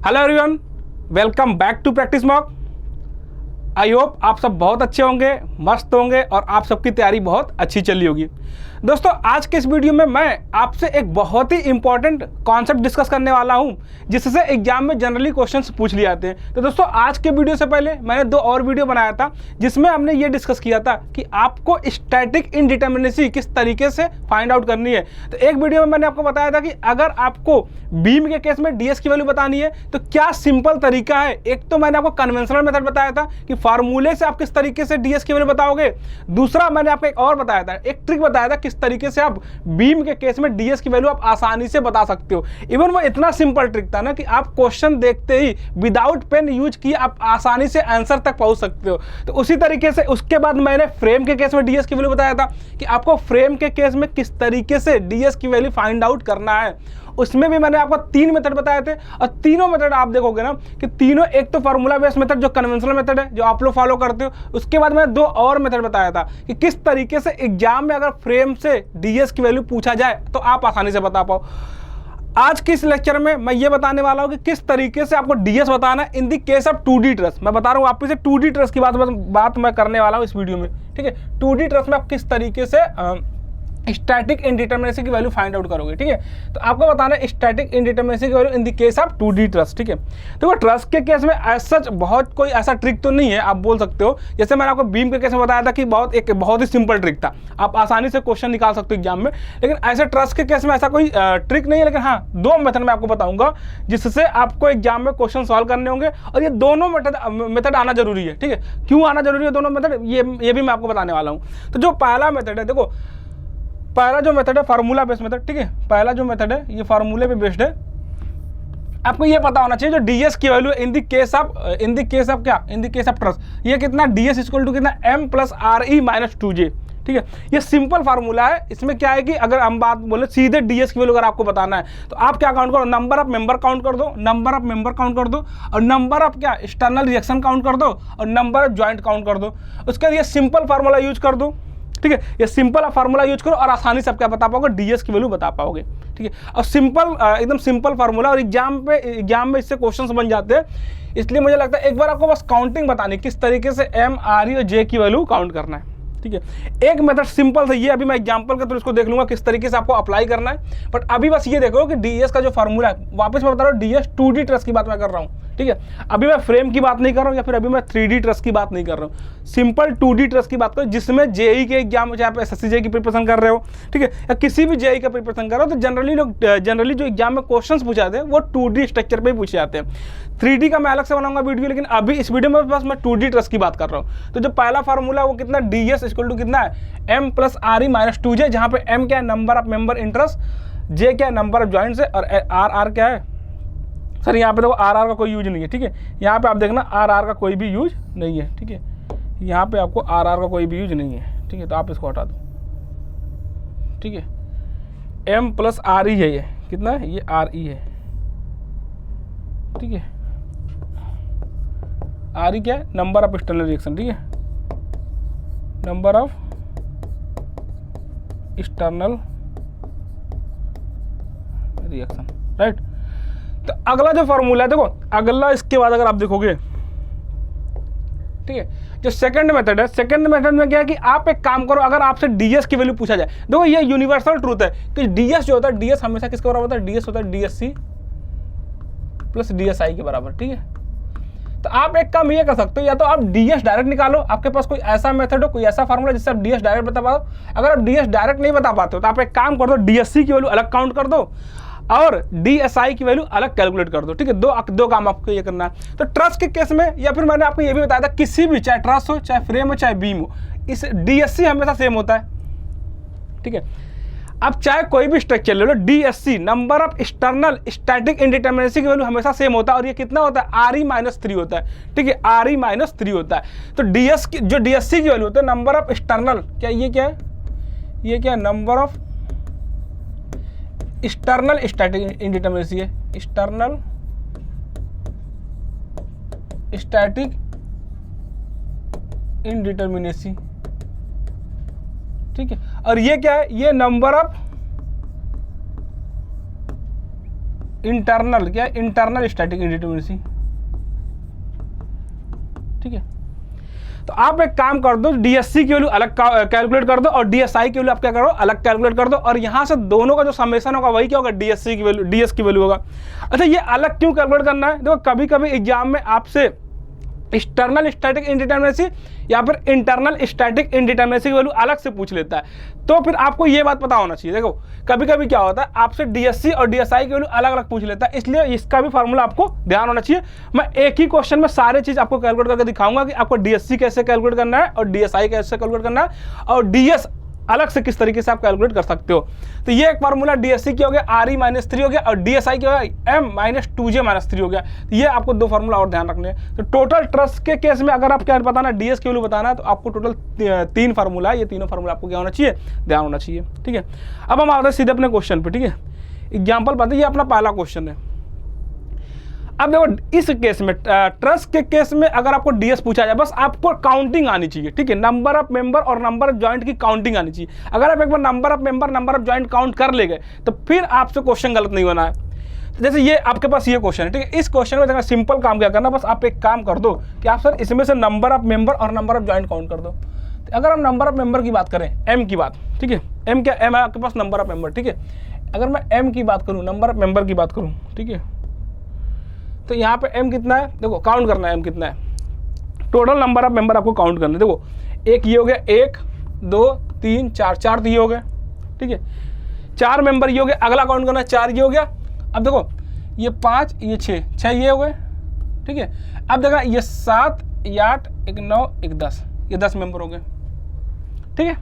Hello everyone, welcome back to practice mock. I hope आप सब बहुत अच्छे होंगे, मस्त होंगे और आप सबकी तैयारी बहुत अच्छी चली होगी। दोस्तों, आज के इस वीडियो में मैं आपसे एक बहुत ही इंपॉर्टेंट कॉन्सेप्ट डिस्कस करने वाला हूं, जिससे एग्जाम में जनरली क्वेश्चंस पूछ लिए जाते हैं। तो दोस्तों, आज के वीडियो से पहले मैंने 2 और वीडियो बनाया था, जिसमें हमने ये डिस्कस किया था कि आपको स्टैटिक इंडिटर्मिनेसी किस तरीके से फाइंड आउट करनी है। तो एक वीडियो में मैंने आपको बताया था कि अगर आपको बीम के केस में डीएस की वैल्यू बतानी है तो क्या सिंपल तरीका है। एक तो मैंने आपको कन्वेंशनल मेथड बताया था कि फार्मूले से आप किस तरीके से डीएस की वैल्यू बताओगे। दूसरा मैंने आपको एक और बताया था, एक ट्रिक बताया था किस तरीके से आप बीम के केस में डीएस की वैल्यू आप आसानी से बता सकते हो। इवन वो इतना सिंपल ट्रिक था ना कि आप क्वेश्चन देखते ही विदाउट पेन यूज किए आप आसानी से आंसर तक पहुंच सकते हो। तो उसी तरीके से उसके बाद मैंने फ्रेम के केस में डीएस की वैल्यू बताया था कि आपको फ्रेम के केस में किस तरीके से डीएस की वैल्यू फाइंड आउट करना है। उसमें भी मैंने आपको 3 मेथड बताए थे और तीनों मेथड आप देखोगे ना कि तीनों, एक तो फार्मूला बेस्ड मेथड जो कन्वेंशनल मेथड है जो आप लोग फॉलो करते हो, उसके बाद मैंने 2 और मेथड बताया था कि किस तरीके से एग्जाम में अगर फ्रेम से डीएस की वैल्यू पूछा जाए तो आप आसानी से बता पाओ। आज के इस लेक्चर में मैं ये बताने वाला हूं कि किस तरीके से आपको डीएस बताना है in the case of 2D trust. मैं बता रहा हूं आप इसे 2D ट्रस्ट की बात मैं करने वाला हूं इस वीडियो में, ठीक है। 2D ट्रस्ट में आप किस तरीके से स्टैटिक इंडिटर्मिनेसी की वैल्यू फाइंड आउट करोगे, ठीक है। तो आपको बताना है स्टैटिक इंडिटर्मिनेसी की value in the case of 2D trust, ठीक है। तो वो ट्रस्ट के केस में एज सच बहुत कोई ऐसा ट्रिक तो नहीं है, आप बोल सकते हो। जैसे मैंने आपको बीम के केस में बताया था कि बहुत ही सिंपल ट्रिक था, आप आसानी से क्वेश्चन निकाल सकते हो एग्जाम में। लेकिन ऐसे ट्रस्ट के केस में ऐसा कोई ट्रिक नहीं है। लेकिन हाँ, 2 मेथड मैं आपको बताऊंगा जिससे आपको एग्जाम में क्वेश्चन सॉल्व करने होंगे, और ये दोनों मेथड आना जरूरी है, ठीक है। क्यों आना जरूरी है दोनों मेथड, ये भी मैं आपको बताने वाला हूँ। तो जो पहला मेथड है, देखो पहला जो मेथड है फार्मूला बेस्ड मेथड, ठीक है। पहला जो मेथड है ये फार्मूले पे बेस्ड है। आपको ये पता होना चाहिए जो डीएस की value in the case of trust, ये कितना डीएस इक्वल टू कितना m + RE - 2j, ठीक है। ये सिंपल फार्मूला है। इसमें क्या है कि अगर हम बात बोले सीधे डीएस की वैल्यू अगर आपको बताना है तो आप क्या काउंट करो, नंबर ऑफ मेंबर काउंट कर दो, नंबर ऑफ मेंबर काउंट कर दो, और नंबर ऑफ क्या एक्सटर्नल रिएक्शन काउंट कर दो, और नंबर ऑफ जॉइंट काउंट कर दो। उसके बाद ये सिंपल फार्मूला यूज कर दो, ठीक है। ये सिंपल फार्मूला यूज करो और आसानी से आप क्या बता पाओगे, डीएस की वैल्यू बता पाओगे, ठीक है। और सिंपल, एकदम सिंपल फार्मूला, और एग्जाम में इससे क्वेश्चंस बन जाते हैं। इसलिए मुझे लगता है एक बार आपको बस काउंटिंग बतानी, किस तरीके से M, RE और J की वैल्यू काउंट करना है, ठीक है। एक मेथड सिंपल से ये, अभी मैं एग्जांपल के थ्रू इसको देख लूंगा किस तरीके से आपको अप्लाई करना है। बट अभी बस ये देखो कि डीएस का जो फार्मूला है, वापस मैं बता रहा हूँ डीएस 2D ट्रस्ट की बात मैं कर रहा हूँ, ठीक है। अभी मैं फ्रेम की बात नहीं कर रहा हूँ, या फिर अभी मैं 3D ट्रस्ट की बात नहीं कर रहा हूँ, सिंपल 2D ट्रस्ट की बात करो, जिसमें जेई के एग्जाम, चाहे आप SSC की प्रिपरेशन कर रहे हो, ठीक है, या किसी भी जेई का प्रिपरेशन कर रहे हो, तो जनरली जो एग्जाम में क्वेश्चन पूछे जाते हैं वो 2D स्ट्रक्चर पे पूछे जाते हैं। 3D का मैं अलग से बनाऊंगा वीडियो, लेकिन अभी इस वीडियो में बस मैं 2D ट्रस्ट की बात कर रहा हूँ। तो जो पहला फार्मूला है वो कितना, डीएस इक्वल टू कितना है, M + RE - 2j, जहाँ पे M क्या है, number of member interest, J क्या है, नंबर ऑफ जॉइंट्स है, और R क्या है, सर यहाँ पे देखो RR का कोई यूज नहीं है, ठीक है। यहाँ पे आप देखना RR का कोई भी यूज नहीं है, ठीक है। यहाँ पे आपको RR का कोई भी यूज नहीं है, ठीक है। तो आप इसको हटा दो, ठीक है। M + RE है, ये कितना है, ये RE है, ठीक है। RE क्या है, नंबर ऑफ एक्सटर्नल रिएक्शन, ठीक है, number of external reaction, right. तो अगला जो फॉर्मूला है, देखो अगला इसके बाद अगर आप देखोगे, ठीक है, जो सेकंड मेथड है, सेकंड मेथड में क्या है कि आप एक काम करो, अगर आपसे डीएस की वैल्यू पूछा जाए, देखो ये यूनिवर्सल ट्रूथ है कि डीएस जो होता है, डीएस हमेशा किसके बराबर होता है, डीएस होता है डीएससी + डीएसआई के बराबर, ठीक है। तो आप एक काम ये कर सकते हो, या तो आप डीएस डायरेक्ट निकालो, आपके पास कोई ऐसा मेथड हो, कोई ऐसा फार्मूला जिससे आप डीएस डायरेक्ट बता पाओ। अगर आप डीएस डायरेक्ट नहीं बता पाते हो तो आप एक काम कर दो, डीएससी की वैल्यू अलग काउंट कर दो और डीएसआई की वैल्यू अलग कैलकुलेट कर दो, ठीक है। दो काम आपको ये करना है। तो ट्रस्ट के केस में, या फिर मैंने आपको ये भी बताया था, किसी भी, चाहे ट्रस्ट हो, चाहे फ्रेम हो, चाहे बीम हो, इस डीएससी हमेशा सेम होता है, ठीक है। अब चाहे कोई भी स्ट्रक्चर ले लो, DSC number of external static indeterminacy की वैल्यू हमेशा सेम होता है, और ये कितना होता है, RE - 3 होता है, ठीक है। RE - 3 होता है। तो जो डीएससी की वैल्यू होता है, नंबर ऑफ एक्सटर्नल, क्या ये क्या है, ये क्या है, number of external static indeterminacy है, एक्सटर्नल स्टैटिक इंडिटर्मिनेसी, ठीक है। और ये क्या है, ये नंबर ऑफ इंटरनल क्या है, इंटरनल स्टैटिक इंडिटरमिनेसी। ठीक है, तो आप एक काम कर दो, डीएससी की वैल्यू अलग कैलकुलेट कर दो और डीएसआई की वैल्यू आप क्या करो, अलग कैलकुलेट कर दो, और यहां से दोनों का जो समेशन होगा वही क्या होगा, डीएससी की वैल्यू, डीएस की वैल्यू होगा। अच्छा, ये अलग क्यों कैलकुलेट करना है? देखो कभी कभी एग्जाम में आपसे एक्सटर्नल स्टैटिक इंडिटरमिनेसी या फिर इंटरनल स्टैटिक इंडिटरमिनेसी की वैल्यू अलग से पूछ लेता है, तो फिर आपको ये बात पता होना चाहिए। देखो कभी कभी क्या होता है, आपसे डीएससी और डीएसआई की वैल्यू अलग अलग पूछ लेता है, इसलिए इसका भी फार्मूला आपको ध्यान होना चाहिए। मैं एक ही क्वेश्चन में सारे चीज आपको कैलकुलेट करके दिखाऊंगा कि आपको डीएससी कैसे कैलकुलेट करना है और डीएसआई कैसे कैलकुलेट करना है और डीएस अलग से किस तरीके से आप कैलकुलेट कर सकते हो। तो ये एक फार्मूला डीएससी की हो गया, RE-3 हो गया, और डीएसआई की हो गया M-2J-3 हो गया। तो ये आपको दो फार्मूला और ध्यान रखने हैं। तो टोटल ट्रस्ट के केस में अगर आप क्या बताना, डीएस की वैल्यू बताना है, तो आपको टोटल 3 फार्मूला है, ये तीनों फार्मूला आपको क्या होना चाहिए, ध्यान होना चाहिए। ठीक है, अब हम आते हैं सीधे अपने क्वेश्चन पे। ठीक है, एग्जाम्पल बताइए, ये अपना पहला क्वेश्चन है। अब देखो इस केस में, ट्रस्ट के केस में अगर आपको डीएस पूछा जाए, बस आपको काउंटिंग आनी चाहिए। ठीक है, नंबर ऑफ मेंबर और नंबर ऑफ जॉइंट की काउंटिंग आनी चाहिए। अगर आप एक बार number of member, number of joint count कर ले गए, तो फिर आपसे क्वेश्चन गलत नहीं होना है। जैसे ये आपके पास ये क्वेश्चन है, ठीक है, इस क्वेश्चन में देखा सिंपल काम क्या करना, बस आप एक काम कर दो कि आप सर इसमें से नंबर ऑफ मेंबर और नंबर ऑफ जॉइंट काउंट कर दो। तो अगर हम नंबर ऑफ मेंबर की बात करें, एम की बात, ठीक है, एम क्या, एम है आपके पास नंबर ऑफ मेंबर। ठीक है, अगर मैं एम की बात करूँ, नंबर ऑफ मेंबर की बात करूँ, ठीक है, तो यहाँ पे m कितना है, देखो काउंट करना है m कितना है, टोटल नंबर ऑफ मेंबर आपको काउंट करना है। देखो एक ये हो गया, 1 2 3 4, 4 तो ये हो गए। ठीक है, 4 मेंबर ये हो गया, अगला काउंट करना है, 4 ये हो गया। अब देखो ये 5 ये 6 ये हो गए। ठीक है, अब देखना ये 7 ये 8 1 9 1 10, ये 10 मेंबर हो गए। ठीक है,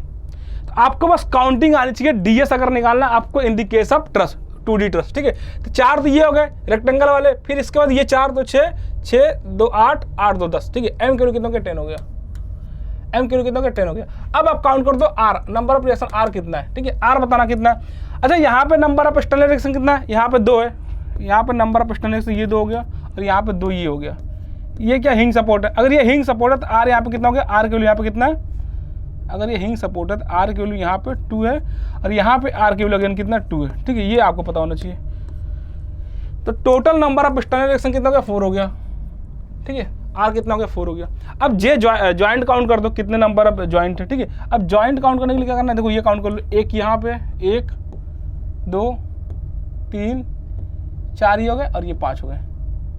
तो आपको बस काउंटिंग आनी चाहिए। डीएस अगर निकालना आपको in the case of trust, 2D trust. ठीक है, तो 4 तो ये हो गए रेक्टेंगल वाले, फिर इसके बाद ये 4 तो 6 6 2 8 8 2 10। ठीक है, एम के कितनों के 10 हो गया, एम के कितनों के 10 हो गया। अब आप काउंट कर दो R, number of reaction R कितना है। ठीक है, आर बताना कितना है। अच्छा, यहाँ पे नंबर ऑफ एक्सटर्नल रिएक्शन कितना है, यहाँ पे 2 है, यहाँ पे नंबर ऑफ एक्सटर्नल रिएक्शन ये 2 हो गया, और यहाँ पे 2 ये हो गया। ये क्या हिंग सपोर्ट है, अगर ये हिंग सपोर्ट है तो आर यहाँ पे कितना हो गया, आर के वैल्यू यहाँ पे कितना है, अगर ये हिंग सपोर्ट है तो आर की वैल्यू यहाँ पे 2 है, और यहाँ पे आर की वैल्यू अगेन कितना 2 है। ठीक है, ये आपको पता होना चाहिए। तो total number of external reaction कितना हो गया, 4 हो गया। ठीक है, आर कितना हो गया, 4 हो गया। अब जे ज्वाइंट काउंट कर दो, कितने नंबर ऑफ ज्वाइंट है। ठीक है, अब ज्वाइंट काउंट करने के लिए क्या करना है, देखो ये काउंट कर लो, एक यहाँ पे 1 2 3 4 ये हो गए, और ये 5 हो गए।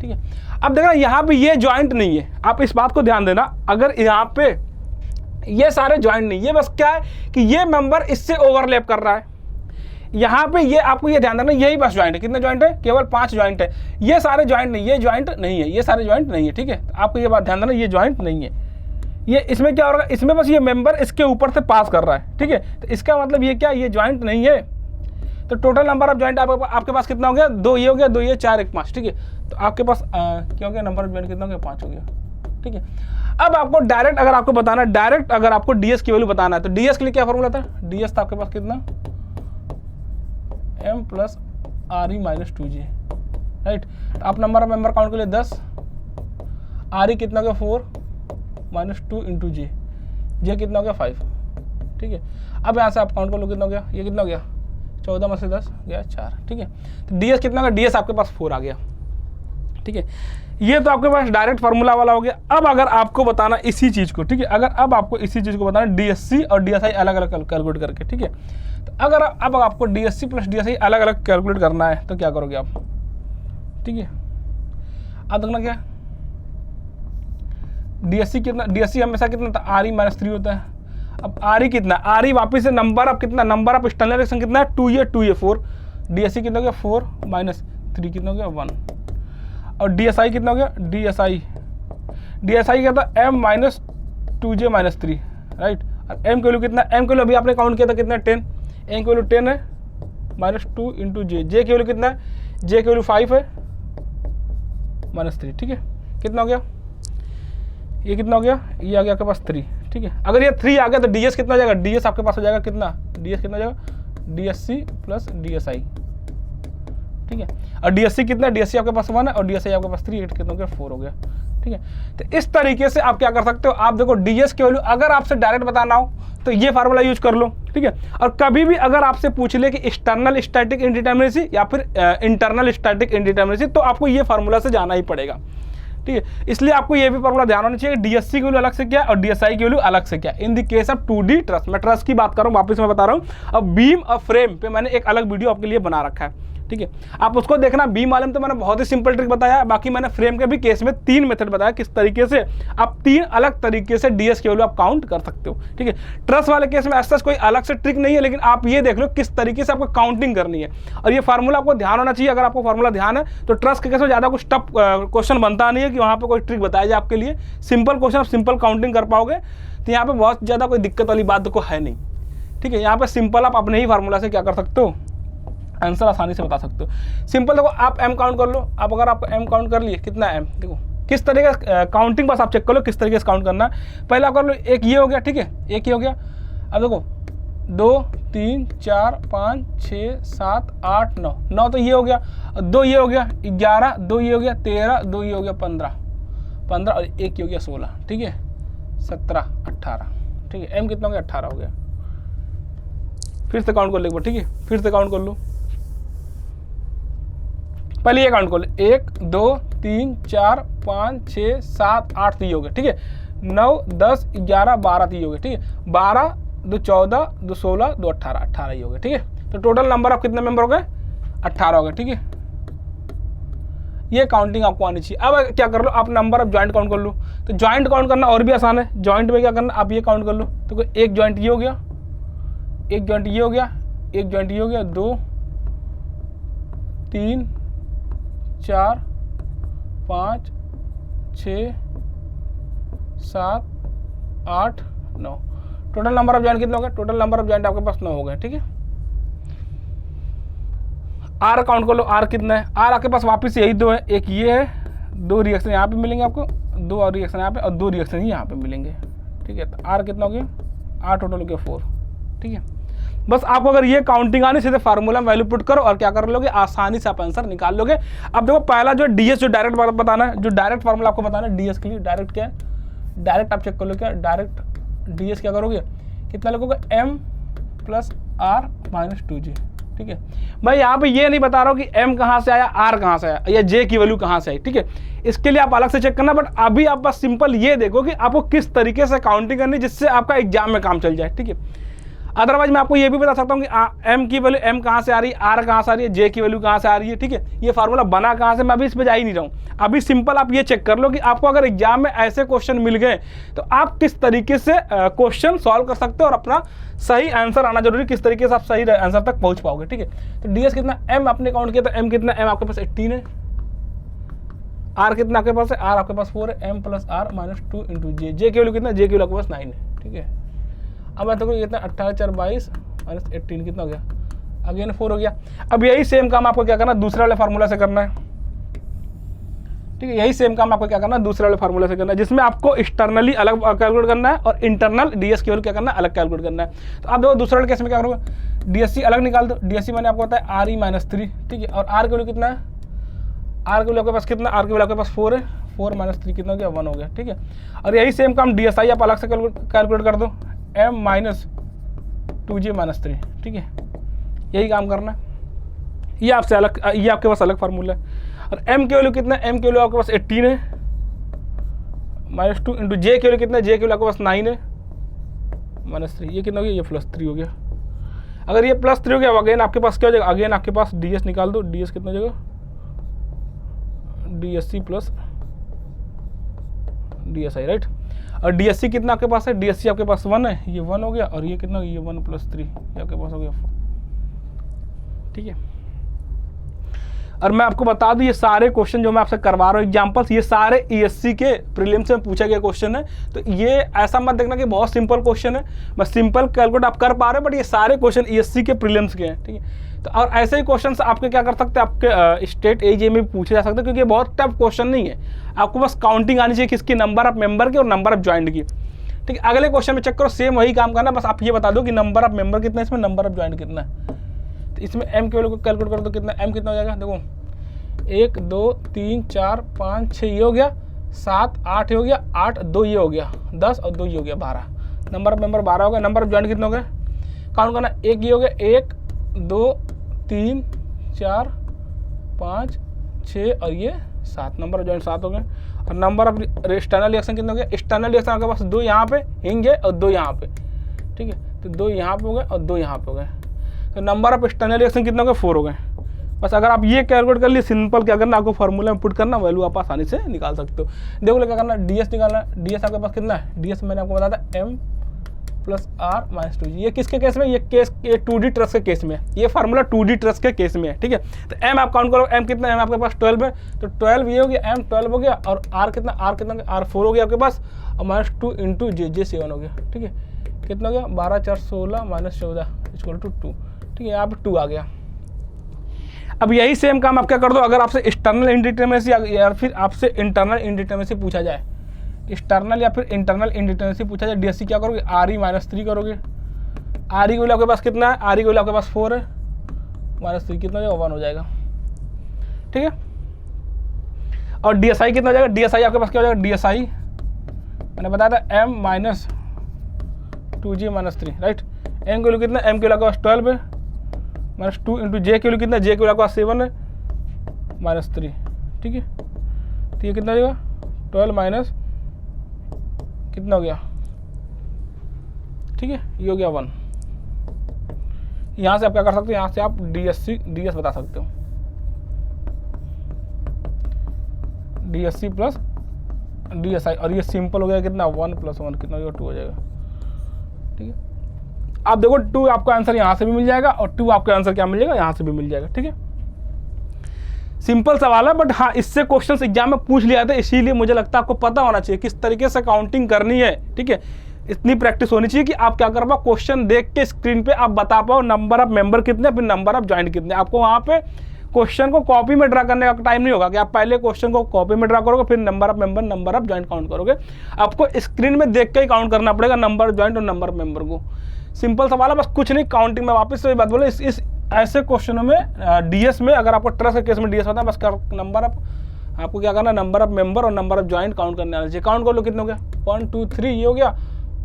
ठीक है, अब देखना यहाँ पे ये ज्वाइंट नहीं है, आप इस बात को ध्यान देना। अगर यहाँ पे ये सारे ज्वाइंट नहीं, ये बस क्या है कि ये मेंबर इससे ओवरलैप कर रहा है, यहाँ पे ये आपको ये ध्यान देना, यही बस ज्वाइंट है। कितने ज्वाइंट है, केवल 5 ज्वाइंट है। ये सारे ज्वाइंट नहीं, ये ज्वाइंट नहीं है, ये सारे ज्वाइंट नहीं है। ठीक है, तो आपको ये बात ध्यान देना, ये ज्वाइंट नहीं है। ये इसमें क्या हो रहा है, इसमें बस ये मेंबर इसके ऊपर से पास कर रहा है। ठीक है, तो इसका मतलब ये क्या, ये ज्वाइंट नहीं है। तो टोटल नंबर ऑफ ज्वाइंट आपके पास कितना हो गया, 2 ये हो गया, 2 ये 4 1 5। ठीक है, तो आपके पास क्या हो गया, नंबर ऑफ ज्वाइंट कितना हो गया, 5 हो गया। ठीक है, अब आपको डायरेक्ट अगर आपको बताना, डायरेक्ट अगर आपको डीएस की वैल्यू बताना है, तो डीएस के लिए क्या फॉर्मूला था, डीएस था आपके पास कितना, m प्लस RE-2J। राइट, तो आप नंबर ऑफ मेंबर काउंट के लिए 10, RE कितना हो गया 4 -2 इंटू J, J कितना हो गया 5। ठीक है, अब यहाँ से आप काउंट कर लो कितना हो गया, ये कितना हो गया 14 में से 10 गया 4। ठीक है, तो डीएस कितना होगा, डीएस आपके पास 4 आ गया। ठीक है, ये तो आपके पास डायरेक्ट फार्मूला वाला हो गया। अब अगर आपको बताना इसी चीज़ को, ठीक है, अगर अब आपको इसी चीज़ को बताना डीएससी और डीएसआई अलग अलग कैलकुलेट करके। ठीक है, तो अगर अब आपको डीएससी प्लस डीएसआई अलग अलग कैलकुलेट करना है, तो क्या करोगे आप। ठीक है, अब देखना क्या, डीएससी कितना, डीएससी हमेशा कितना था, RE-3 होता है। अब RE कितना, RE वापिस से नंबर ऑफ कितना, नंबर ऑफ एक्सटर्नल रिएक्शन कितना है, 2 ये 4। डीएससी कितना हो गया 4 -3 कितना हो गया 1। और डीएसआई कितना हो गया, डीएसआई क्या था, M-2J-3। राइट, और एम की वैल्यू कितना, एम की वैल्यू अभी आपने काउंट किया था कितना, 10। एम की वैल्यू 10 है, -2 इंटू J। J की वैल्यू कितना है, J की वैल्यू 5 है, -3। ठीक है, कितना हो गया, ये कितना हो गया, ये आ गया आपके पास 3। ठीक है, अगर ये 3 आ गया तो डीएस कितना हो जाएगा, डीएस आपके पास हो जाएगा कितना, डीएस कितना हो जाएगा, डीएससी प्लस डीएसआई। ठीक है, और डीएससी कितना, डीएससी आपके पास 1 है, और डीएसआई आपके पास 3, 8 कितना हो गया 4 हो गया। ठीक है। तो इस तरीके से आप क्या कर सकते हो, आप देखो डीएस की वैल्यू अगर आपसे डायरेक्ट बताना हो तो ये फार्मूला यूज कर लो, ठीक है। और कभी भी अगर आपसे पूछ ले कि एक्सटर्नल स्टैटिक इंडिटरमिनेसी या फिर इंटरनल स्टैटिक इंडिटरमिनेसी, तो आपको ये फार्मूला से जाना ही पड़ेगा, ठीक है। इसलिए आपको ये भी फार्मूला ध्यान होना चाहिए, डीएससी की वैल्यू अलग से क्या और डीएसआई की वैल्यू अलग से क्या। In the case of 2D truss, मैं ट्रस की बात कर रहा हूँ, वापस मैं बता रहा हूँ। अब बीम और फ्रेम पे मैंने एक अलग वीडियो आपके लिए बना रखा है, ठीक है, आप उसको देखना। बीम वाले में तो मैंने बहुत ही सिंपल ट्रिक बताया, बाकी मैंने फ्रेम के भी केस में 3 मेथड बताया किस तरीके से आप 3 अलग तरीके से डीएस की वैल्यू आप काउंट कर सकते हो, ठीक है। ट्रस वाले केस में ऐसा कोई अलग से ट्रिक नहीं है, लेकिन आप ये देख लो किस तरीके से आपको काउंटिंग करनी है, और ये फार्मूला आपको ध्यान होना चाहिए। अगर आपको फार्मूला ध्यान है तो ट्रस के केस में ज़्यादा कुछ टफ क्वेश्चन बनता नहीं है कि वहाँ पर कोई ट्रिक बताया जाए आपके लिए। सिंपल क्वेश्चन, आप सिंपल काउंटिंग कर पाओगे, तो यहाँ पर बहुत ज़्यादा कोई दिक्कत वाली बात तो है नहीं, ठीक है। यहाँ पर सिंपल आप अपने ही फार्मूला से क्या कर सकते हो, आंसर आसानी से बता सकते हो। सिंपल देखो, आप एम काउंट कर लो। आप अगर आप एम काउंट कर लिए, कितना एम, देखो किस तरीके का काउंटिंग, बस आप चेक कर लो किस तरीके से काउंट करना है। पहले आप कर लो, एक ये हो गया, ठीक है, एक ये हो गया। अब देखो 2 3 4 5 6 7 8 9, 9 तो ये हो गया, 2 ये हो गया 11, 2 ये हो गया 13, 2 ये हो गया 15 और एक ये हो गया 16, ठीक है, 17 18, ठीक है। एम कितना हो गया, 18 हो गया। फिर से काउंट कर लो, ठीक है, फिर से काउंट कर लो। पहले ये काउंट कर लो, 1 2 3 4 5 6 7 8 तो ये हो गया, ठीक है। 9 10 11 12 तो ये हो गया, ठीक है। 12 2 14 2 16 2 18, 18 ये हो गया, ठीक है। तो टोटल नंबर आप कितने मेंबर हो गए, 18 हो गए, ठीक है। ये काउंटिंग आपको आनी चाहिए। अब क्या कर लो, आप नंबर ऑफ जॉइंट काउंट कर लो। तो जॉइंट काउंट करना और भी आसान है। जॉइंट में क्या करना, आप ये काउंट कर लो। तो एक जॉइंट ये हो गया, एक जॉइंट ये हो गया, एक जॉइंट ये हो गया, 2 3 4 5 6 7 8 9, टोटल नंबर ऑफ जॉइंट कितने हो गए, टोटल नंबर ऑफ जॉइंट आपके पास 9 हो गए, ठीक है। आर काउंट कर लो, आर कितना है, आर आपके पास वापस यही 2 है, एक ये है, 2 रिएक्शन यहाँ पे मिलेंगे आपको, 2 और रिएक्शन यहाँ पे और 2 रिएक्शन यहाँ पे मिलेंगे, ठीक है। तो आर कितना हो गया, आर टोटल हो गया 4, ठीक है। बस आपको अगर ये काउंटिंग आनी, सीधे फार्मूला में वैल्यू पुट करो और क्या कर लोगे, आसानी से आप आंसर निकाल लोगे। अब देखो पहला जो डीएस, जो डायरेक्ट बताना है, जो डायरेक्ट फार्मूला आपको बताना है डीएस के लिए, डायरेक्ट क्या है, डायरेक्ट आप चेक कर लो, क्या डायरेक्ट डीएस क्या करोगे, कितना लगोगे, m + r - 2j, ठीक है। मैं यहाँ पे ये नहीं बता रहा हूँ कि m कहाँ से आया, r कहाँ से आया या j की वैल्यू कहाँ से आई, ठीक है। इसके लिए आप अलग से चेक करना, बट अभी आप बस सिंपल ये देखो कि आपको किस तरीके से काउंटिंग करनी, जिससे आपका एग्जाम में काम चल जाए, ठीक है। अदरवाइज मैं आपको ये भी बता सकता हूँ कि m की वैल्यू m कहाँ से आ रही है, r कहाँ से आ रही है, j की वैल्यू कहाँ से आ रही है, ठीक है। ये फार्मूला बना कहाँ से, मैं अभी इस पर जा ही नहीं रहा हूँ। अभी सिंपल आप ये चेक कर लो कि आपको अगर एग्जाम में ऐसे क्वेश्चन मिल गए तो आप किस तरीके से क्वेश्चन सॉल्व कर सकते हो और अपना सही आंसर आना जरूरी, किस तरीके से आप सही आंसर तक पहुँच पाओगे, ठीक है। तो डीएस कितना, m आपने काउंट किया तो m कितना, m आपके पास 18 है, r कितना आपके पास है, r आपके पास 4 है, m + r - 2 × j, j की वैल्यू कितना, j की वैल्यू आपके पास 9 है, ठीक है। अब मैं तो कितना, 18 4 22 - 18 कितना हो गया, अगेन 4 हो गया। अब यही सेम काम आपको क्या करना, दूसरे वाले फार्मूला से करना है, ठीक है। यही सेम काम आपको क्या करना है, दूसरे वाले फार्मूला से करना है, जिसमें आपको एक्सटर्नली अलग कैलकुलेट करना है और इंटरनल डीएस की वैल्यू क्या करना है, अलग कैलकुलेट करना है। तो आप देखो दूसरे वाले केस में क्या करोगे, डीएससी अलग निकाल दो। डीएससी मैंने आपको बताया RE - 3, ठीक है। और आर की वैल्यू कितना है, आर की वैल्यू आपके पास कितना, आर की वैल्यू आपके पास 4 है, 4 - 3 कितना हो गया, 1 हो गया, ठीक है। और यही सेम काम डीएसआई आप अलग से कैलकुलेट कर दो, m - 2j - 3, ठीक है। यही काम करना है, ये आपसे अलग, ये आपके पास अलग फार्मूला है। और m की वैल्यू कितना है, m की वैल्यू आपके पास 18 है, -2 × j की वैल्यू कितना है, j की वैल्यू आपके पास 9 है, -3, ये कितना हो गया, ये +3 हो गया। अगर ये +3 हो गया, अगेन आपके पास क्या हो जाएगा, अगेन आपके पास ds निकाल दो, ds कितना हो जाएगा, DSC + DSI, राइट। और DSC कितना आपके पास है, DSC आपके पास 1 है, ये 1 हो गया, और ये कितना, ये 1 + 3 ये आपके पास हो गया 4, ठीक है। और मैं आपको बता दूं, ये सारे क्वेश्चन जो मैं आपसे करवा रहा हूँ एग्जांपल्स, ये सारे ESC के प्रीलिम्स में पूछे गए क्वेश्चन है। तो ये ऐसा मत देखना कि बहुत सिंपल क्वेश्चन है, बस सिंपल कैलकुलेट आप कर पा रहे हो, बट ये सारे क्वेश्चन ESC के प्रीलिम्स के हैं, ठीक है। तो और ऐसे ही क्वेश्चन आपके क्या कर सकते हैं, आपके स्टेट AJ में भी पूछे जा सकते हैं, क्योंकि ये बहुत टफ क्वेश्चन नहीं है। आपको बस काउंटिंग आनी चाहिए किसकी, नंबर ऑफ मेंबर की और नंबर ऑफ जॉइंट की, ठीक है। अगले क्वेश्चन में चेक करो, सेम वही काम करना, बस आप ये बता दो कि नंबर ऑफ मेंबर कितना है, इसमें नंबर ऑफ जॉइंट कितना है। तो इसमें m की वैल्यू को कैलकुलेट कर दो, कितना m कितना हो जाएगा, देखो 1 2 3 4 5 6 ये हो गया, 7 8 हो गया, 8 2 ये हो गया 10 और 2 ये हो गया 12। नंबर ऑफ मेंबर 12 हो गया। नंबर ऑफ जॉइंट कितने हो गए काउंट करना, एक ये हो गया 1 2 3 4 5 6 और ये 7। नंबर ऑफ जॉइंट 7 हो गए। और नंबर ऑफ एक्सटर्नल रिएक्शन कितने हो गया, एक्सटर्नल रिएक्शन आपके पास 2 यहाँ पे हिंज है और 2 यहाँ पे, ठीक है। तो 2 यहाँ पे हो गए और 2 यहाँ पे हो गए। तो नंबर ऑफ एक्सटर्नल रिएक्शन कितने हो गए 4 हो गए। बस अगर आप ये कैलकुलेट कर लिए, सिंपल क्या करना, आपको फार्मूला में पुट करना, वैल्यू आप आसानी से निकाल सकते हो। देखो क्या करना, डीएस निकालना। डीएस आपके पास कितना है, डीएस मैंने आपको बताया था m plus R minus 2g। ये किसके केस में, ये 2D ट्रस्ट के केस में है, ये फार्मूला 2D ट्रस्ट के केस में है, ठीक है। तो m आप काउंट करो, m कितना है, m आपके पास 12 है, तो 12 ये हो गया, m 12 हो गया, और r कितना r 4 हो गया आपके पास, और माइनस 2 इंटू जे 7 हो गया, ठीक है। कितना हो गया 12 4 16 माइनस 14 इक्वल टू 2, ठीक है। यहाँ पर 2 आ गया। अब यही सेम काम आप क्या कर दो, अगर आपसे एक्सटर्नल इंडिटरमिनेसी या फिर आपसे इंटरनल इंडिटरमिनेसी पूछा जाए, एक्सटर्नल या फिर इंटरनल इंडिटरमिनेसी पूछा जाए, डीएससी क्या करोगे, आर ई -3 करोगे। आर ई को आपके पास कितना है, आर ई को आपके पास 4 है, -3 कितना हो जाएगा 1 हो जाएगा, ठीक है। और डीएसआई कितना हो जाएगा, डीएसआई आपके पास क्या हो जाएगा, डीएसआई मैंने बताया था m - 2g - 3, राइट। m की वैल्यू कितना, m की वैल्यू आपके पास 12 है, -2 इंटू जे की वैल्यू कितना, जे की वैल्यू आपके पास 7 है, -3, ठीक है। तो ये कितना हो जाएगा 12 माइनस कितना हो गया, ठीक है, ये हो गया 1। यहाँ से आप क्या कर सकते हो, यहाँ से आप डीएस बता सकते हो, डीएससी प्लस डीएसआई, और ये सिंपल हो गया कितना 1 + 1 कितना हो गया 2 हो जाएगा, ठीक है। आप देखो 2 आपका आंसर यहाँ से भी मिल जाएगा, और 2 आपका आंसर क्या मिल जाएगा, यहाँ से भी मिल जाएगा, ठीक है। सिंपल सवाल है, बट हाँ इससे क्वेश्चंस एग्जाम में पूछ लिया था, इसीलिए मुझे लगता है आपको पता होना चाहिए किस तरीके से काउंटिंग करनी है, ठीक है। इतनी प्रैक्टिस होनी चाहिए कि आप क्या कर पाओ, क्वेश्चन देख के स्क्रीन पे आप बता पाओ नंबर ऑफ मेंबर कितने, फिर नंबर ऑफ जॉइंट कितने। आपको वहाँ पे क्वेश्चन को कॉपी में ड्रा करने का टाइम नहीं होगा कि आप पहले क्वेश्चन को कॉपी में ड्रा करोगे, फिर number of member, number of joint count करोगे। आपको स्क्रीन में देख के ही काउंट करना पड़ेगा नंबर ऑफ जॉइंट और नंबर ऑफ मेंबर को। सिंपल सवाल है, बस कुछ नहीं, काउंटिंग में वापस से बात बोले, इस ऐसे क्वेश्चनों में डीएस में अगर आपको ट्रस्ट के केस में डीएस होता है, बस नंबर ऑफ आपको क्या करना है, नंबर ऑफ मेंबर और नंबर ऑफ जॉइंट काउंट करने आना चाहिए। काउंट कर लो कितना हो गया, 1 2 3 ये हो गया,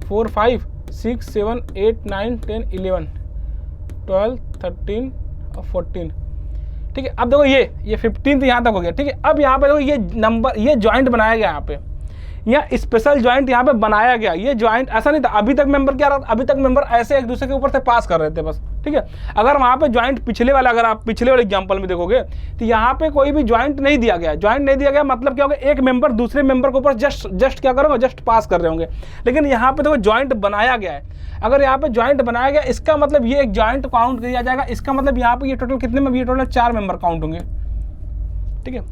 4 5 6 7 8 9 10 11 12 13 और 14, ठीक है। अब देखो ये 15 यहाँ तक हो गया, ठीक है। अब यहाँ पे देखो ये नंबर, ये जॉइंट बनाया गया, यहाँ पे यहाँ स्पेशल जॉइंट यहाँ पे बनाया गया। ये जॉइंट ऐसा नहीं था, अभी तक मेंबर क्या रहा, अभी तक मेंबर ऐसे एक दूसरे के ऊपर से पास कर रहे थे बस, ठीक है। अगर वहाँ पे जॉइंट पिछले वाला, अगर आप पिछले वाले एग्जांपल में देखोगे तो यहाँ पे कोई भी जॉइंट नहीं दिया गया। जॉइंट नहीं दिया गया मतलब क्या होगा, एक मेंबर दूसरे मेंबर के ऊपर जस्ट क्या करोगे, जस्ट पास कर रहे होंगे। लेकिन यहाँ पे देखो जॉइंट बनाया गया है। अगर यहाँ पे जॉइंट बनाया गया, इसका मतलब ये एक जॉइंट काउंट किया जाएगा। इसका मतलब यहाँ पे ये टोटल कितने में, ये टोटल 4 मेंबर काउंट होंगे, ठीक है।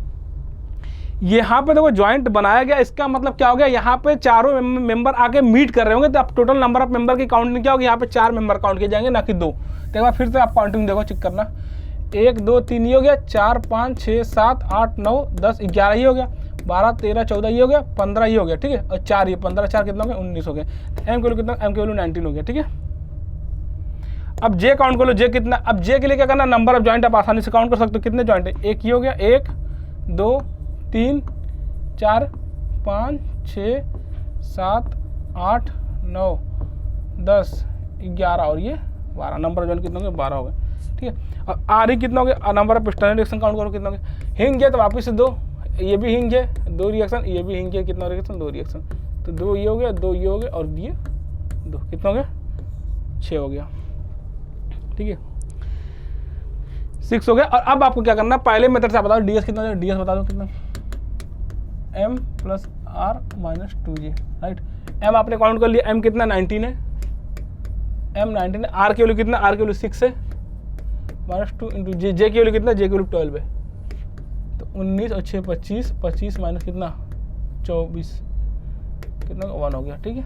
यहाँ पे देखो जॉइंट बनाया गया, इसका मतलब क्या हो गया, यहाँ पे चारों मेंबर आके मीट कर रहे होंगे, तो अब टोटल नंबर ऑफ मेंबर की काउंटिंग क्या होगी, यहाँ पे 4 मेंबर काउंट किए जाएंगे, ना कि 2। देखो फिर से आप काउंटिंग देखो, चेक करना, 1 2 3 ये हो गया, 4 5 6 7 8 9 10 11 ये हो गया, 12 13 14 ये हो गया, 15 ये हो गया, ठीक है। और 4 ये 15 4 कितना हो गया 19 हो गया। एम के वैल्यू कितना, एम के वैल्यू 19 हो गया, ठीक है। अब जे काउंट कर लो, जे कितना, अब जे के लिए क्या करना, नंबर ऑफ जॉइंट आप आसानी से काउंट कर सकते हो। कितने जॉइंट है, एक ये हो गया, 1 2 3 4 5 6 7 8 9 10 11 और ये 12। नंबर ऑफ जॉइंट कितना हो गया, 12 हो गए, ठीक है। और आर ही कितना हो गया, number of external reaction count करो कितना हो गया। हिंग है तो वापस से 2, ये भी हिंग है, 2 रिएक्शन, ये भी हिंग है, कितना रिएक्शन 2 रिएक्शन, तो 2 ये हो गया, 2 ये हो गया, और ये 2 कितना हो गया 6 हो गया, ठीक है, 6 हो गया। और अब आपको क्या करना, पहले मेथड से आप बताओ डीएस कितना है, डीएस बता दो कितना, m plus R minus 2g, right. m आपने काउंट कर लिया, m कितना 19 है, m 19 है। r की वैल्यू कितना, r की वैल्यू 6 है, -2 इंटू जे की वैल्यू कितना, जे की वैल्यू 12 है, तो 19 और 6 25, 25 माइनस कितना 24 कितना 1 हो गया, ठीक है।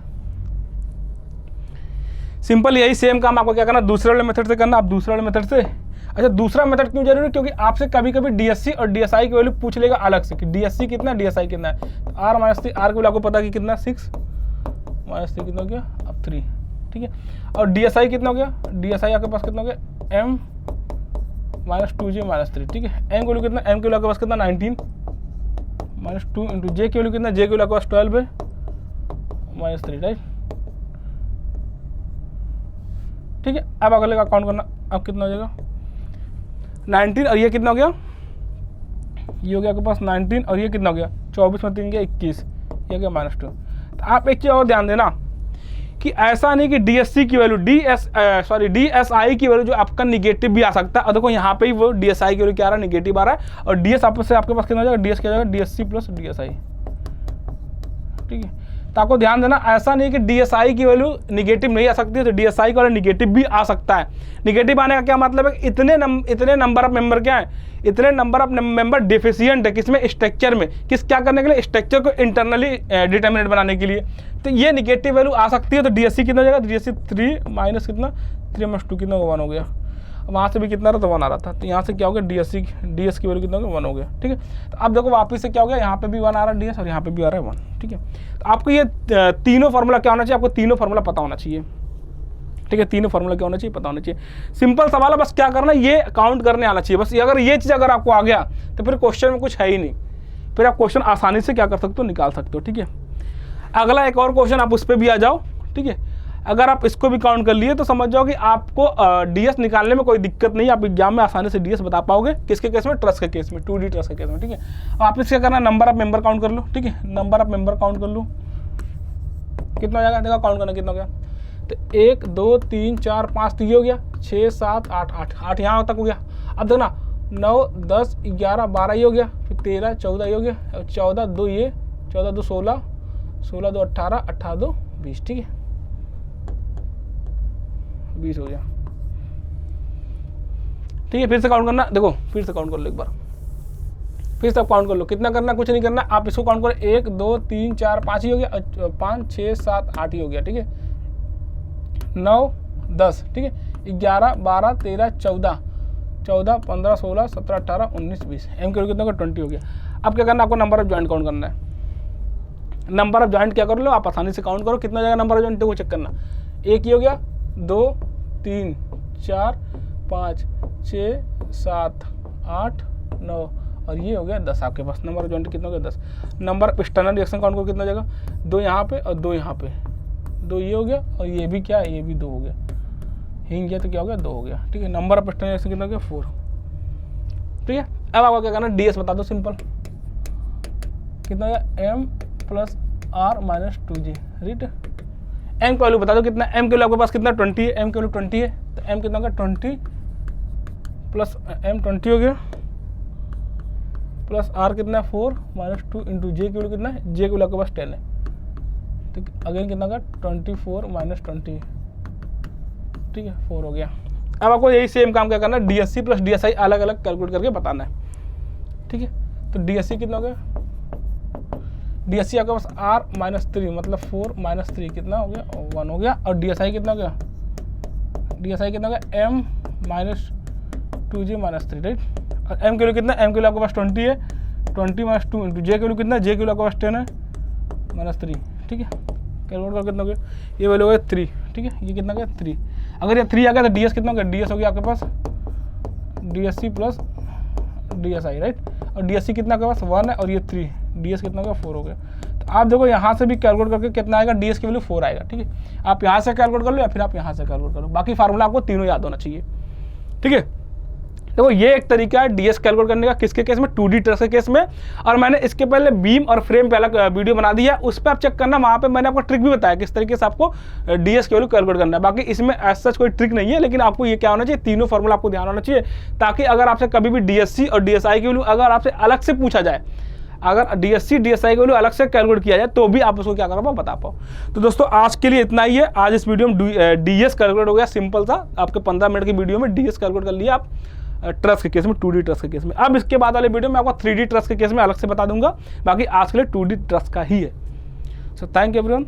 सिंपल यही सेम काम आपको क्या करना, दूसरे वाले मेथड से करना। आप दूसरे वाले मेथड से, अच्छा दूसरा मेथड क्यों जरूरी है, क्योंकि आपसे कभी कभी डीएससी और डीएसआई की वैल्यू पूछ लेगा अलग से कि डीएससी कितना है, डीएसआई कितना है। तो आर माइनस 3, आर की वैल्यू आपको पता कि कितना 6 माइनस 3 कितना हो गया, अब 3, ठीक है। और डीएसआई कितना हो गया, डीएसआई आपके पास कितना हो गया, m -2g -3, ठीक है। एम की वैल्यू कितना, एम की वैल्यू आपके पास कितना 19 -2 इंटू जे की वैल्यू कितना, जे की वैल्यू आपके पास 12 है -3, राइट। ठीक है, अब अगले का काउंट करना, अब कितना हो जाएगा 19 और ये कितना हो गया, ये हो गया आपके पास 19 और ये कितना हो गया 24 में 3 गया 21, ये हो गया -2। तो आप एक चीज़ और ध्यान देना कि ऐसा नहीं कि डीएससी की वैल्यू डीएसआई की वैल्यू जो आपका निगेटिव भी आ सकता है। और देखो यहाँ पे ही वो डीएसआई की वैल्यू क्या आ रहा है, निगेटिव आ रहा है, और डीएस आपस से आपके पास कितना हो जाएगा, डीएस क्या हो जाएगा डीएससी प्लस डीएसआई। ठीक है, तो आपको ध्यान देना ऐसा नहीं कि डीएसआई की वैल्यू निगेटिव नहीं आ सकती है, तो डीएसआई का वैल्यू निगेटिव भी आ सकता है। निगेटिव आने का क्या मतलब है, इतने नंबर ऑफ मेंबर क्या है, इतने नंबर ऑफ मेंबर डिफिशियंट है किसमें, स्ट्रक्चर में, क्या करने के लिए, स्ट्रक्चर को इंटरनली डिटर्मिनेट बनाने के लिए। तो ये निगेटिव वैल्यू आ सकती है। तो डीएससी कितना हो जाएगा, डीएससी 3 माइनस कितना 3 - 2 कितना 1 हो गया। वहाँ से भी कितना रहा, तो 1 आ रहा था, तो यहाँ से क्या हो गया डीएस की वैल्यू कितना हो गया 1 हो गया। ठीक है, तो अब देखो वापस से क्या हो गया, यहाँ पे भी 1 आ रहा है डीएस और यहाँ पे भी आ रहा है 1। ठीक है, तो आपको ये तीनों फार्मूला क्या होना चाहिए, आपको तीनों फार्मूला पता होना चाहिए। ठीक है, तीनों फार्मूला क्या होना चाहिए, पता होना चाहिए। सिंपल सवाल है, बस क्या करना है, ये काउंट करने आना चाहिए बस। अगर ये चीज़ अगर आपको आ गया तो फिर क्वेश्चन में कुछ है ही नहीं, फिर आप क्वेश्चन आसानी से क्या कर सकते हो, निकाल सकते हो। ठीक है, अगला एक और क्वेश्चन, आप उस पर भी आ जाओ। ठीक है, अगर आप इसको भी काउंट कर लिए तो समझ जाओ कि आपको डीएस निकालने में कोई दिक्कत नहीं है, आप एग्जाम में आसानी से डीएस बता पाओगे। किसके केस में, ट्रस्ट के केस में, 2D ट्रस्ट के केस में। ठीक है, अब आप इससे क्या करना, नंबर ऑफ मेंबर काउंट कर लो। ठीक है, नंबर ऑफ मेंबर काउंट कर लो, कितना हो जाएगा, देखा काउंट करना कितना हो गया, तो 1 2 3 4 5, तो ये हो गया 6 7 8 8 यहाँ तक हो गया। अब देखना 9 10 11 12 ये हो गया, फिर 13 14 ये हो गया, 14 2 ये 14 2 16 16 2 18 18 2 20। ठीक है, 20 हो गया। ठीक है, फिर से काउंट करना, देखो फिर से काउंट कर लो एक बार, फिर से काउंट कर लो, कितना करना, कुछ नहीं करना, आप इसको काउंट करो 1 2 3 4 5 ही हो गया, 5 6 7 8 ही हो गया। ठीक है, 9 10, ठीक है, 11 12 13 14 14 15 16 17 18 19 20, एम के कितना होगा 20 हो गया। अब क्या करना, आपको नंबर ऑफ जॉइंट काउंट करना है। नंबर ऑफ जॉइंट क्या कर लो, आप आसानी से काउंट करो, कितना जाएगा नंबर ऑफ जॉइंट, वो चेक करना। 1 ही हो गया, 2 3 4 5 6 7 8 9 और ये हो गया 10। आपके पास नंबर ऑफ जॉइंट कितना हो गया 10। Number of external reaction count करो, कितना हो जाएगा, 2 यहाँ पे और 2 यहाँ पे, 2 ये हो गया और ये भी क्या है, ये भी 2 हो गया, हिंग गया तो क्या हो गया 2 हो गया। ठीक है, नंबर ऑफ एक्सटर्नल रिएक्शन कितना हो गया 4। ठीक है, अब आपको क्या करना, डीएस बता दो, सिंपल कितना हो गया, m + r - 2g, right. M की वैल्यू बता दो कितना, एम की वैल्यू आपके पास कितना 20 है, एम की वैल्यू 20 है, तो एम कितना होगा 20 प्लस एम 20 हो गया, प्लस आर कितना है 4 - 2 इंटू जे की वैल्यू कितना है, जे की वैल्यू आपके पास 10 है, तो अगेन कितना होगा 24 - 20। ठीक है, 4 हो गया। अब आपको यही सेम काम क्या करना है, डीएससी प्लस डीएसआई अलग अलग कैलकुलेट करके बताना है। ठीक है, तो डीएससी कितना हो गया, डीएससी आपके पास r - 3 मतलब 4 - 3 कितना हो गया 1 हो गया। और डीएसआई कितना हो गया, डीएसआई कितना हो गया m - 2g - 3, राइट। और m के लिए कितना, m के लिए आपके पास 20 है, 20 - 2 इंटू जे के लिए कितना, जे के लिए आपके पास 10 है -3। ठीक है, कैलकुलेट कर कितना हो गया, ये वैल्यू हो गया 3। ठीक है, ये कितना हो गया 3। अगर ये 3 आ गया तो डीएस कितना हो गया, डीएस हो गया आपके पास डीएससी प्लस डीएसआई, राइट। और डीएससी कितना आपके पास 1 है और ये 3, डीएस कितना हो गया 4 हो गया। तो आप देखो यहाँ से भी कैलकुलेट करके कितना आएगा, डीएस की वैल्यू 4 आएगा। ठीक है, आप यहाँ से कैलकुलेट कर लो या फिर आप यहाँ से कैलकुलेट करो, बाकी फार्मूला आपको तीनों याद होना चाहिए। ठीक है, देखो ये एक तरीका है डीएस कैलकुलेट करने का, किसके केस में, 2D ट्रस्ट के केस में। और मैंने इसके पहले बीम और फ्रेम पे अलग वीडियो बना दिया है, उस पर आप चेक करना, वहाँ पे मैंने आपको ट्रिक भी बताया किस तरीके से आपको डीएस की वैल्यू कैलकुलेट करना है। बाकी इसमें एज सच कोई ट्रिक नहीं है, लेकिन आपको ये क्या होना चाहिए, तीनों फार्मूला आपको ध्यान होना चाहिए, ताकि अगर आपसे कभी भी डीएससी और डीएसआई की वैल्यू अगर आपसे अलग से पूछा जाए, अगर डीएससी डीएसआई की वैल्यू अलग से कैलकुलेट किया जाए तो भी आप उसको क्या कर पाओ, बता पाओ। तो दोस्तों आज के लिए इतना ही है। आज इस वीडियो में डीएस कैलकुलेट हो गया, सिंपल सा आपके 15 मिनट की वीडियो में डीएस कैलकुलेट कर लिया आप ट्रस्ट के केस में, 2D ट्रस्ट के केस में। अब इसके बाद वाले वीडियो में आपको 3D ट्रस्ट के केस में अलग से बता दूंगा, बाकी आज के लिए 2D ट्रस्ट का ही है। So thank you everyone.